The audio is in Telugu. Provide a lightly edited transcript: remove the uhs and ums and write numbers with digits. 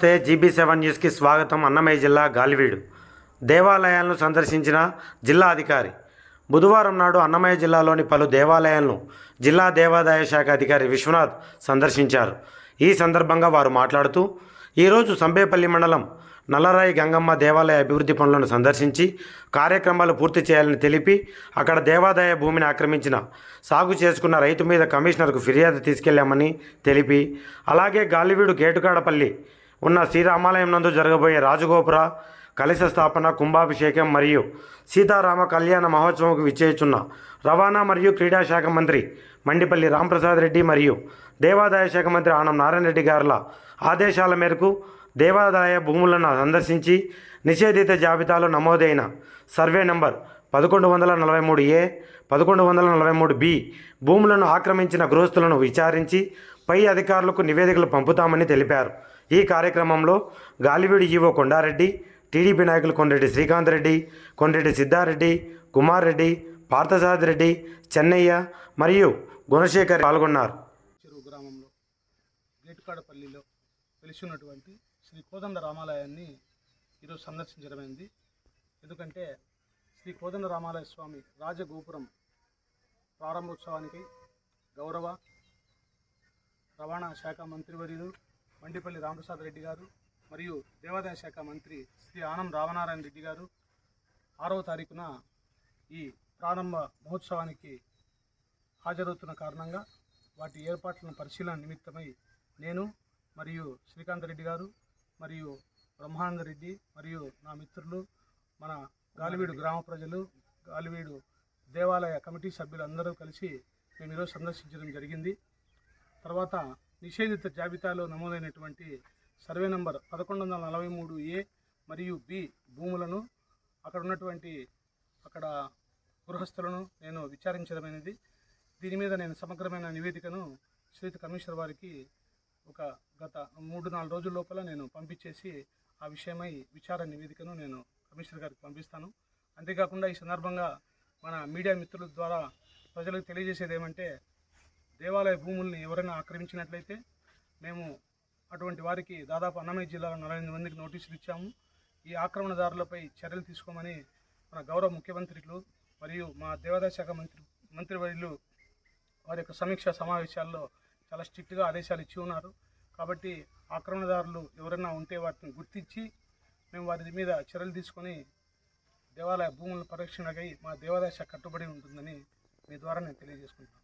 నమస్తే. GB7 న్యూస్కి స్వాగతం. అన్నమయ్య జిల్లా గాలివీడు దేవాలయాలను సందర్శించిన జిల్లా అధికారి. బుధవారం నాడు అన్నమయ్య జిల్లాలోని పలు దేవాలయాలను జిల్లా దేవాదాయ శాఖ అధికారి విశ్వనాథ్ సందర్శించారు. ఈ సందర్భంగా వారు మాట్లాడుతూ ఈరోజు సంబేపల్లి మండలం నల్లరాయి గంగమ్మ దేవాలయ అభివృద్ధి పనులను సందర్శించి కార్యక్రమాలు పూర్తి చేయాలని తెలిపి అక్కడ దేవాదాయ భూమిని ఆక్రమించిన సాగు చేసుకున్న రైతు మీద కమిషనర్కు ఫిర్యాదు తీసుకెళ్లామని తెలిపి అలాగే గాలివీడు గేటుకాడపల్లి ఉన్న శ్రీరామాలయం నందు జరగబోయే రాజగోపుర కలశ స్థాపన, కుంభాభిషేకం మరియు సీతారామ కళ్యాణ మహోత్సవంకు విచ్చేయుచున్న రవాణా మరియు క్రీడా శాఖ మంత్రి మండిపల్లి రాంప్రసాద్ రెడ్డి మరియు దేవాదాయ శాఖ మంత్రి ఆనం నారాయణ రెడ్డి గారుల ఆదేశాల మేరకు దేవాదాయ భూములను సందర్శించి నిషేధిత జాబితాలో నమోదైన సర్వే నంబర్ 1143A, 1143B భూములను ఆక్రమించిన గృహస్థులను విచారించి పై అధికారులకు నివేదికలు పంపుతామని తెలిపారు. ఈ కార్యక్రమంలో గాలివీడు ఈవో కొండారెడ్డి, టీడీపీ నాయకులు కొండ్రెడ్డి శ్రీకాంత్ రెడ్డి, కొండ్రెడ్డి సిద్ధారెడ్డి, కుమార్ రెడ్డి, పార్థసారథి రెడ్డి, చెన్నయ్య మరియు గుణశేఖర్ పాల్గొన్నారు. చెరువు గ్రామంలో గేటుకాడపల్లిలో వెలిసినటువంటి శ్రీ కోదండ రామాలయాన్ని ఈరోజు సందర్శించడమైంది. ఎందుకంటే శ్రీ కోదండ రామాలయ స్వామి రాజగోపురం ప్రారంభోత్సవానికి గౌరవ రవాణా శాఖ మంత్రివర్యులు మండిపల్లి రామప్రసాద్ రెడ్డి గారు మరియు దేవాదాయ శాఖ మంత్రి శ్రీ ఆనం రామనారాయణ రెడ్డి గారు 6వ తారీఖున ఈ ప్రారంభ మహోత్సవానికి హాజరవుతున్న కారణంగా వాటి ఏర్పాట్లను పరిశీలన నిమిత్తమై నేను మరియు శ్రీకాంత్ రెడ్డి గారు మరియు బ్రహ్మానంద రెడ్డి మరియు నా మిత్రులు, మన గాలివీడు గ్రామ ప్రజలు, గాలివీడు దేవాలయ కమిటీ సభ్యులు అందరూ కలిసి మేము ఈరోజు సందర్శించడం జరిగింది. తర్వాత నిషేధిత జాబితాలో నమోదైనటువంటి సర్వే నంబర్ 1143A మరియు B భూములను అక్కడ ఉన్నటువంటి గృహస్థులను నేను విచారించడమైనది. దీని మీద నేను సమగ్రమైన నివేదికను శ్రీయుత కమిషనర్ వారికి గత 3-4 రోజుల లోపల నేను పంపించేసి ఆ విషయమై విచారణ నివేదికను నేను కమిషనర్ గారికి పంపిస్తాను. అంతేకాకుండా ఈ సందర్భంగా మన మీడియా మిత్రుల ద్వారా ప్రజలకు తెలియజేసేది ఏమంటే, దేవాలయ భూముల్ని ఎవరైనా ఆక్రమించినట్లయితే మేము అటువంటి వారికి దాదాపు అన్నమయ్య జిల్లాలో 48 మందికి నోటీసులు ఇచ్చాము. ఈ ఆక్రమణదారులపై చర్యలు తీసుకోమని మన గౌరవ ముఖ్యమంత్రులు మరియు మా దేవాదాయ శాఖ మంత్రివర్యులు వారి యొక్క సమీక్షా సమావేశాల్లో చాలా స్ట్రిక్ట్గా ఆదేశాలు ఇచ్చి ఉన్నారు. కాబట్టి ఆక్రమణదారులు ఎవరైనా ఉంటే వాటిని గుర్తించి మేము వారి మీద చర్యలు తీసుకొని దేవాలయ భూముల పరిరక్షణకై మా దేవాదాయ శాఖ కట్టుబడి ఉంటుందని మీ ద్వారా నేను తెలియజేసుకుంటున్నాను.